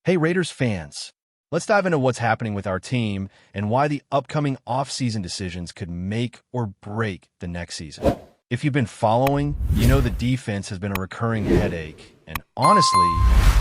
Hey Raiders fans, let's dive into what's happening with our team and why the upcoming off-season decisions could make or break the next season. If you've been following, you know the defense has been a recurring headache, and honestly,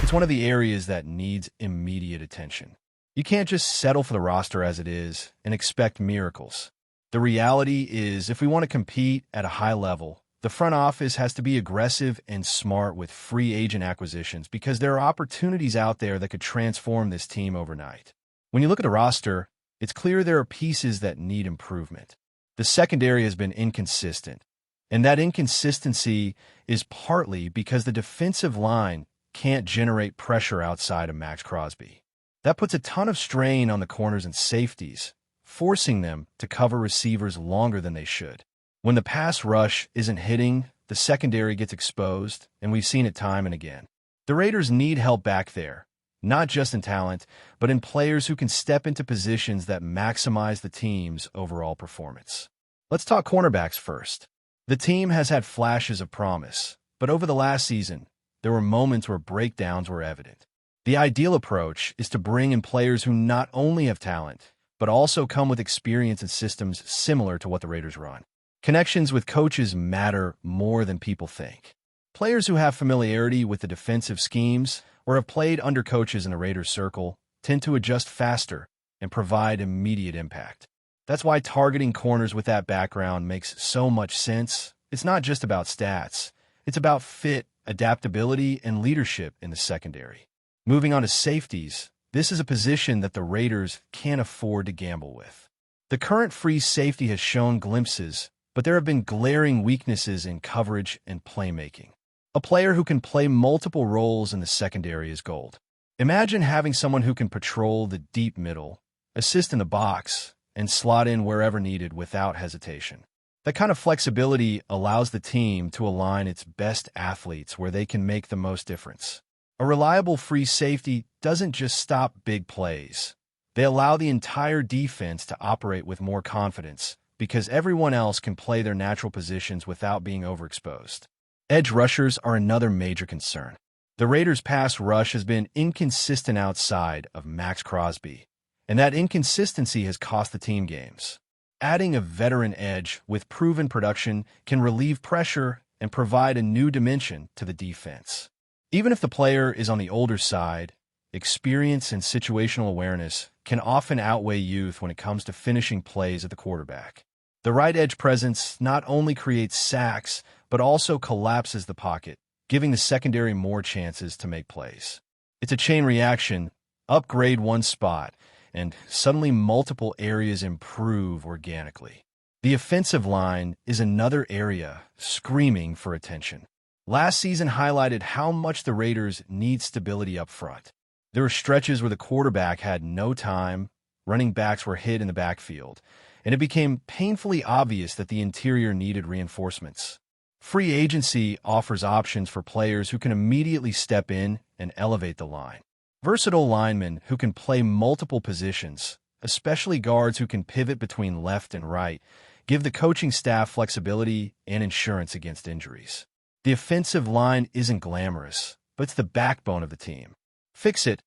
it's one of the areas that needs immediate attention. You can't just settle for the roster as it is and expect miracles. The reality is, if we want to compete at a high level, the front office has to be aggressive and smart with free agent acquisitions because there are opportunities out there that could transform this team overnight. When you look at the roster, it's clear there are pieces that need improvement. The secondary has been inconsistent, and that inconsistency is partly because the defensive line can't generate pressure outside of Max Crosby. That puts a ton of strain on the corners and safeties, forcing them to cover receivers longer than they should. When the pass rush isn't hitting, the secondary gets exposed, and we've seen it time and again. The Raiders need help back there, not just in talent, but in players who can step into positions that maximize the team's overall performance. Let's talk cornerbacks first. The team has had flashes of promise, but over the last season, there were moments where breakdowns were evident. The ideal approach is to bring in players who not only have talent, but also come with experience in systems similar to what the Raiders run. Connections with coaches matter more than people think. Players who have familiarity with the defensive schemes or have played under coaches in the Raiders circle tend to adjust faster and provide immediate impact. That's why targeting corners with that background makes so much sense. It's not just about stats. It's about fit, adaptability, and leadership in the secondary. Moving on to safeties, this is a position that the Raiders can't afford to gamble with. The current free safety has shown glimpses, but there have been glaring weaknesses in coverage and playmaking. A player who can play multiple roles in the secondary is gold. Imagine having someone who can patrol the deep middle, assist in the box, and slot in wherever needed without hesitation. That kind of flexibility allows the team to align its best athletes where they can make the most difference. A reliable free safety doesn't just stop big plays. They allow the entire defense to operate with more confidence, because everyone else can play their natural positions without being overexposed. Edge rushers are another major concern. The Raiders' pass rush has been inconsistent outside of Max Crosby, and that inconsistency has cost the team games. Adding a veteran edge with proven production can relieve pressure and provide a new dimension to the defense. Even if the player is on the older side, experience and situational awareness can often outweigh youth when it comes to finishing plays at the quarterback. The right edge presence not only creates sacks, but also collapses the pocket, giving the secondary more chances to make plays. It's a chain reaction. Upgrade one spot, and suddenly multiple areas improve organically. The offensive line is another area screaming for attention. Last season highlighted how much the Raiders need stability up front. There were stretches where the quarterback had no time, running backs were hit in the backfield, and it became painfully obvious that the interior needed reinforcements. Free agency offers options for players who can immediately step in and elevate the line. Versatile linemen who can play multiple positions, especially guards who can pivot between left and right, give the coaching staff flexibility and insurance against injuries. The offensive line isn't glamorous, but it's the backbone of the team. Fix it,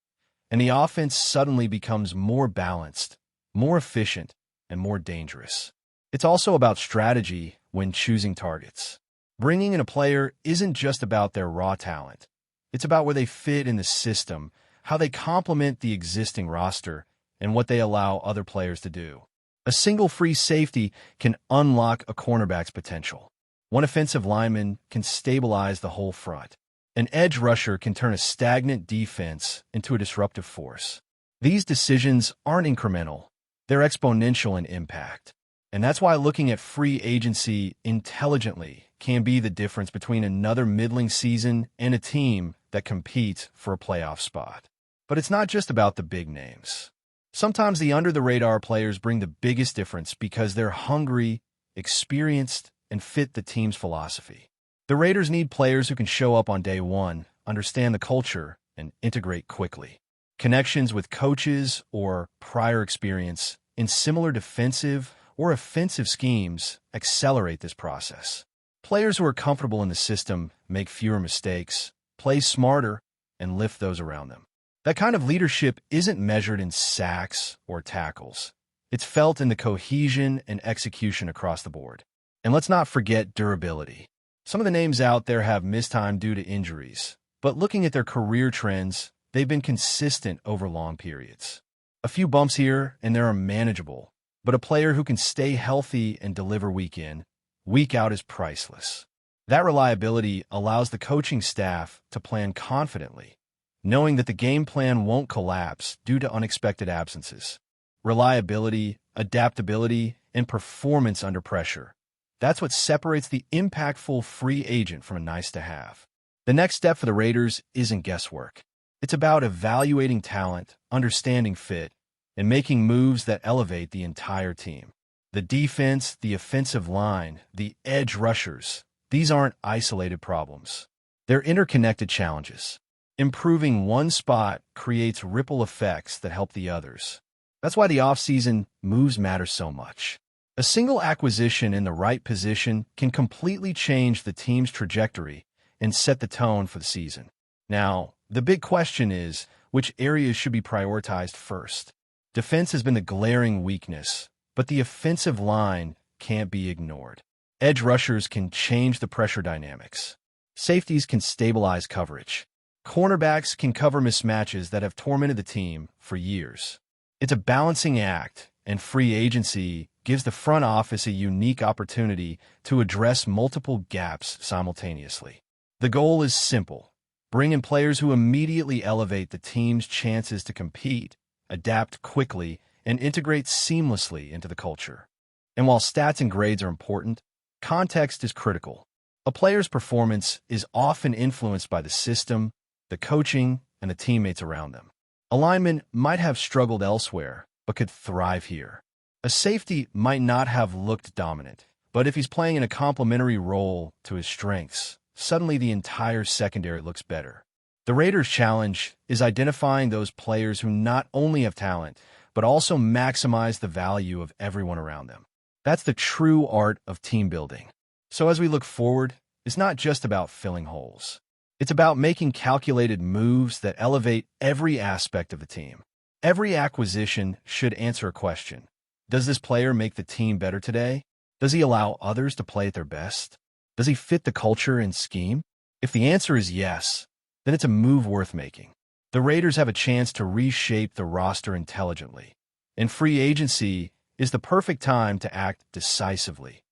and the offense suddenly becomes more balanced, more efficient, and more dangerous. It's also about strategy when choosing targets. Bringing in a player isn't just about their raw talent. It's about where they fit in the system, how they complement the existing roster, and what they allow other players to do. A single free safety can unlock a cornerback's potential. One offensive lineman can stabilize the whole front. An edge rusher can turn a stagnant defense into a disruptive force. These decisions aren't incremental. They're exponential in impact. And that's why looking at free agency intelligently can be the difference between another middling season and a team that competes for a playoff spot. But it's not just about the big names. Sometimes the under-the-radar players bring the biggest difference because they're hungry, experienced, and fit the team's philosophy. The Raiders need players who can show up on day one, understand the culture, and integrate quickly. Connections with coaches or prior experience in similar defensive or offensive schemes accelerate this process. Players who are comfortable in the system make fewer mistakes, play smarter, and lift those around them. That kind of leadership isn't measured in sacks or tackles. It's felt in the cohesion and execution across the board. And let's not forget durability. Some of the names out there have missed time due to injuries, but looking at their career trends, they've been consistent over long periods. A few bumps here and there are manageable, but a player who can stay healthy and deliver week in, week out is priceless. That reliability allows the coaching staff to plan confidently, knowing that the game plan won't collapse due to unexpected absences. Reliability, adaptability, and performance under pressure. That's what separates the impactful free agent from a nice-to-have. The next step for the Raiders isn't guesswork. It's about evaluating talent, understanding fit, and making moves that elevate the entire team. The defense, the offensive line, the edge rushers, these aren't isolated problems. They're interconnected challenges. Improving one spot creates ripple effects that help the others. That's why the offseason moves matter so much. A single acquisition in the right position can completely change the team's trajectory and set the tone for the season. Now, the big question is, which areas should be prioritized first? Defense has been the glaring weakness, but the offensive line can't be ignored. Edge rushers can change the pressure dynamics. Safeties can stabilize coverage. Cornerbacks can cover mismatches that have tormented the team for years. It's a balancing act, and free agency gives the front office a unique opportunity to address multiple gaps simultaneously. The goal is simple: bring in players who immediately elevate the team's chances to compete, adapt quickly, and integrate seamlessly into the culture. And while stats and grades are important, context is critical. A player's performance is often influenced by the system, the coaching, and the teammates around them. A lineman might have struggled elsewhere, but could thrive here. A safety might not have looked dominant, but if he's playing in a complementary role to his strengths, suddenly the entire secondary looks better. The Raiders' challenge is identifying those players who not only have talent, but also maximize the value of everyone around them. That's the true art of team building. So as we look forward, it's not just about filling holes. It's about making calculated moves that elevate every aspect of the team. Every acquisition should answer a question. Does this player make the team better today? Does he allow others to play at their best? Does he fit the culture and scheme? If the answer is yes, then it's a move worth making. The Raiders have a chance to reshape the roster intelligently, and free agency is the perfect time to act decisively,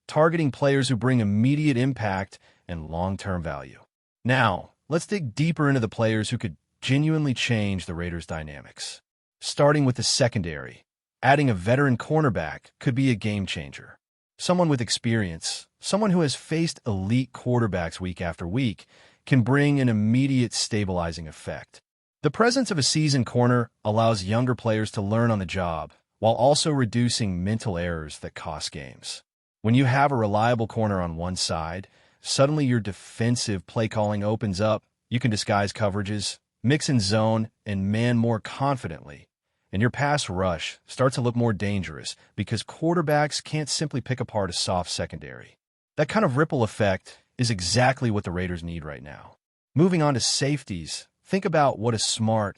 targeting players who bring immediate impact and long-term value. Now, let's dig deeper into the players who could genuinely change the Raiders' dynamics. Starting with the secondary, adding a veteran cornerback could be a game-changer. Someone with experience, someone who has faced elite quarterbacks week after week, can bring an immediate stabilizing effect. The presence of a seasoned corner allows younger players to learn on the job, while also reducing mental errors that cost games. When you have a reliable corner on one side, suddenly your defensive play calling opens up. You can disguise coverages, mix in zone, and man more confidently. And your pass rush starts to look more dangerous because quarterbacks can't simply pick apart a soft secondary. That kind of ripple effect is exactly what the Raiders need right now. Moving on to safeties, think about what a smart,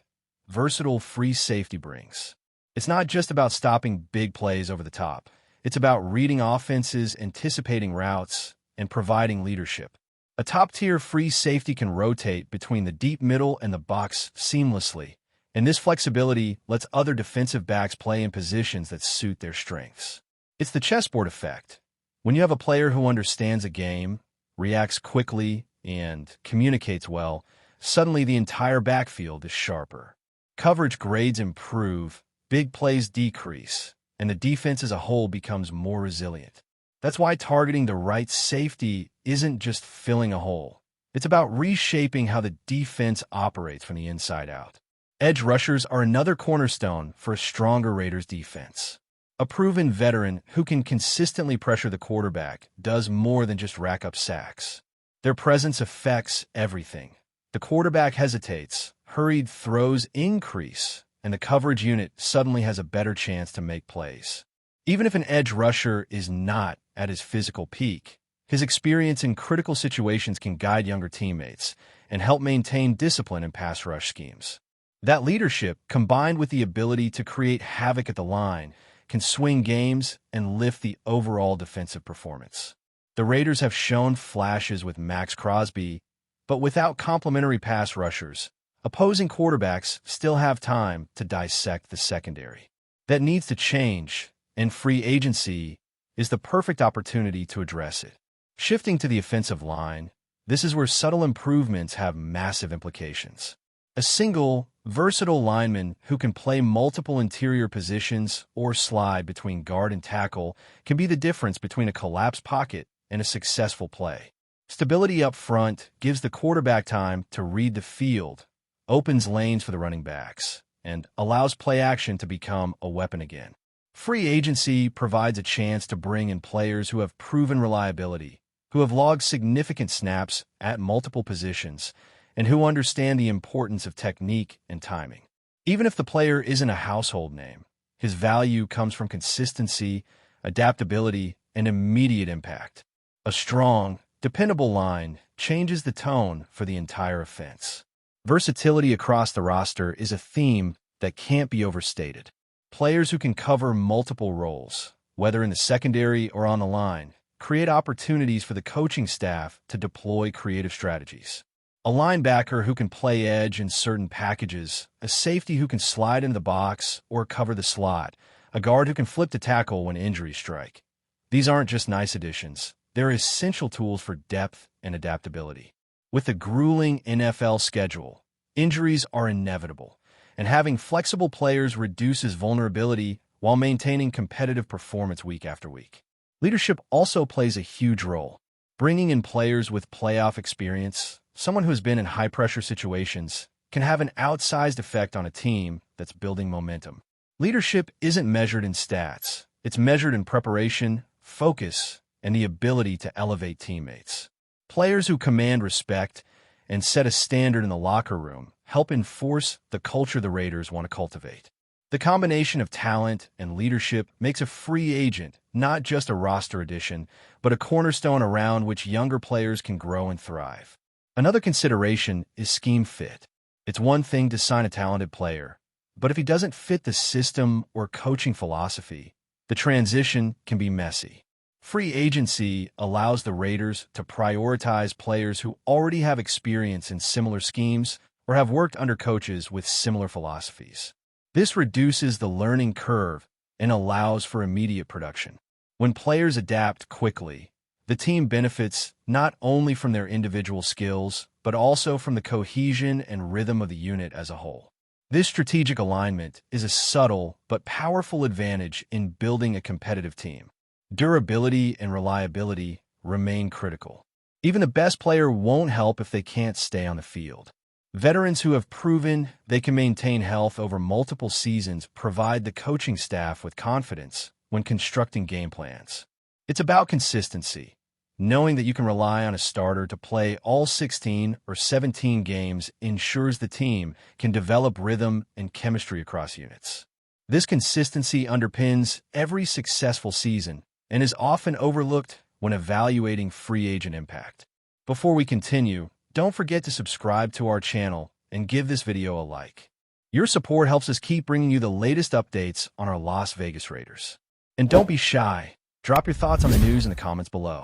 versatile free safety brings. It's not just about stopping big plays over the top. It's about reading offenses, anticipating routes, and providing leadership. A top-tier free safety can rotate between the deep middle and the box seamlessly, and this flexibility lets other defensive backs play in positions that suit their strengths. It's the chessboard effect. When you have a player who understands a game, reacts quickly, and communicates well, suddenly the entire backfield is sharper. Coverage grades improve, big plays decrease, and the defense as a whole becomes more resilient. That's why targeting the right safety isn't just filling a hole. It's about reshaping how the defense operates from the inside out. Edge rushers are another cornerstone for a stronger Raiders defense. A proven veteran who can consistently pressure the quarterback does more than just rack up sacks. Their presence affects everything. The quarterback hesitates, hurried throws increase, and the coverage unit suddenly has a better chance to make plays. Even if an edge rusher is not at his physical peak, his experience in critical situations can guide younger teammates and help maintain discipline in pass rush schemes. That leadership, combined with the ability to create havoc at the line, can swing games and lift the overall defensive performance. The Raiders have shown flashes with Max Crosby, but without complementary pass rushers, opposing quarterbacks still have time to dissect the secondary. That needs to change, and free agency is the perfect opportunity to address it. Shifting to the offensive line, this is where subtle improvements have massive implications. A single, versatile lineman who can play multiple interior positions or slide between guard and tackle can be the difference between a collapsed pocket and a successful play. Stability up front gives the quarterback time to read the field, opens lanes for the running backs, and allows play action to become a weapon again. Free agency provides a chance to bring in players who have proven reliability, who have logged significant snaps at multiple positions, and who understand the importance of technique and timing. Even if the player isn't a household name, his value comes from consistency, adaptability, and immediate impact. A strong, dependable line changes the tone for the entire offense. Versatility across the roster is a theme that can't be overstated. Players who can cover multiple roles, whether in the secondary or on the line, create opportunities for the coaching staff to deploy creative strategies. A linebacker who can play edge in certain packages, a safety who can slide in the box or cover the slot, a guard who can flip to tackle when injuries strike. These aren't just nice additions. They're essential tools for depth and adaptability. With the grueling NFL schedule, injuries are inevitable, and having flexible players reduces vulnerability while maintaining competitive performance week after week. Leadership also plays a huge role. Bringing in players with playoff experience, someone who has been in high-pressure situations, can have an outsized effect on a team that's building momentum. Leadership isn't measured in stats. It's measured in preparation, focus, and the ability to elevate teammates. Players who command respect and set a standard in the locker room help enforce the culture the Raiders want to cultivate. The combination of talent and leadership makes a free agent not just a roster addition, but a cornerstone around which younger players can grow and thrive. Another consideration is scheme fit. It's one thing to sign a talented player, but if he doesn't fit the system or coaching philosophy, the transition can be messy. Free agency allows the Raiders to prioritize players who already have experience in similar schemes or have worked under coaches with similar philosophies. This reduces the learning curve and allows for immediate production. When players adapt quickly, the team benefits not only from their individual skills, but also from the cohesion and rhythm of the unit as a whole. This strategic alignment is a subtle but powerful advantage in building a competitive team. Durability and reliability remain critical. Even the best player won't help if they can't stay on the field. Veterans who have proven they can maintain health over multiple seasons provide the coaching staff with confidence when constructing game plans. It's about consistency. Knowing that you can rely on a starter to play all 16 or 17 games ensures the team can develop rhythm and chemistry across units. This consistency underpins every successful season and is often overlooked when evaluating free agent impact. Before we continue, don't forget to subscribe to our channel and give this video a like. Your support helps us keep bringing you the latest updates on our Las Vegas Raiders. And don't be shy. Drop your thoughts on the news in the comments below.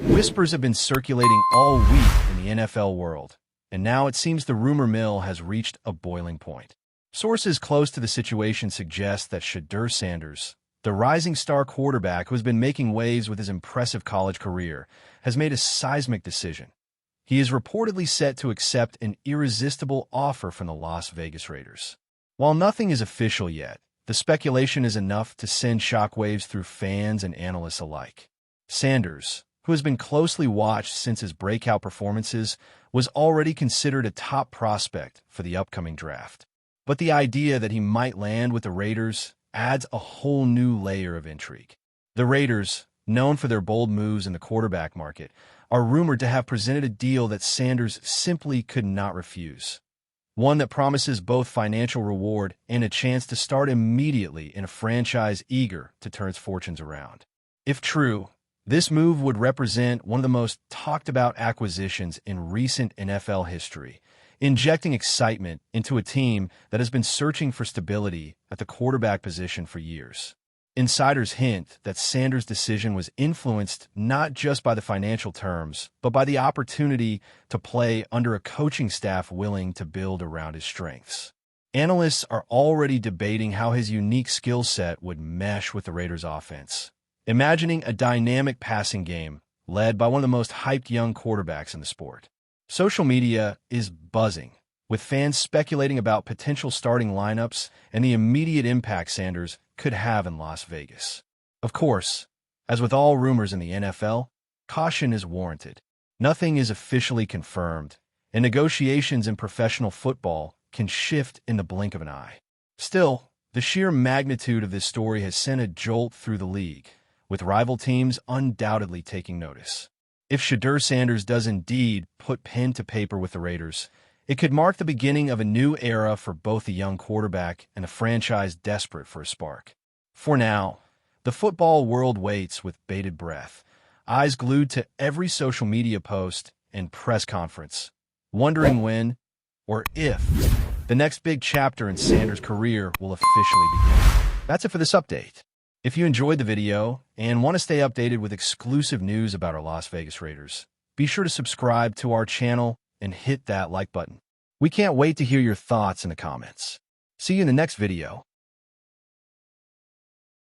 Whispers have been circulating all week in the NFL world, and now it seems the rumor mill has reached a boiling point. Sources close to the situation suggest that SHEDEUR Sanders, the rising star quarterback who has been making waves with his impressive college career, has made a seismic decision. He is reportedly set to accept an irresistible offer from the Las Vegas Raiders. While nothing is official yet, the speculation is enough to send shockwaves through fans and analysts alike. Sanders, who has been closely watched since his breakout performances, was already considered a top prospect for the upcoming draft. But the idea that he might land with the Raiders adds a whole new layer of intrigue. The Raiders, known for their bold moves in the quarterback market, are rumored to have presented a deal that Sanders simply could not refuse. One that promises both financial reward and a chance to start immediately in a franchise eager to turn its fortunes around. If true, this move would represent one of the most talked about acquisitions in recent NFL history, injecting excitement into a team that has been searching for stability at the quarterback position for years. Insiders hint that Sanders' decision was influenced not just by the financial terms, but by the opportunity to play under a coaching staff willing to build around his strengths. Analysts are already debating how his unique skill set would mesh with the Raiders' offense, imagining a dynamic passing game led by one of the most hyped young quarterbacks in the sport. Social media is buzzing, with fans speculating about potential starting lineups and the immediate impact Sanders could have in Las Vegas. Of course, as with all rumors in the NFL, caution is warranted. Nothing is officially confirmed, and negotiations in professional football can shift in the blink of an eye. Still, the sheer magnitude of this story has sent a jolt through the league, with rival teams undoubtedly taking notice. If SHEDEUR Sanders does indeed put pen to paper with the Raiders, it could mark the beginning of a new era for both the young quarterback and a franchise desperate for a spark. For now, the football world waits with bated breath, eyes glued to every social media post and press conference, wondering when, or if, the next big chapter in Sanders' career will officially begin. That's it for this update. If you enjoyed the video and want to stay updated with exclusive news about our Las Vegas Raiders, be sure to subscribe to our channel and hit that like button. We can't wait to hear your thoughts in the comments. See you in the next video.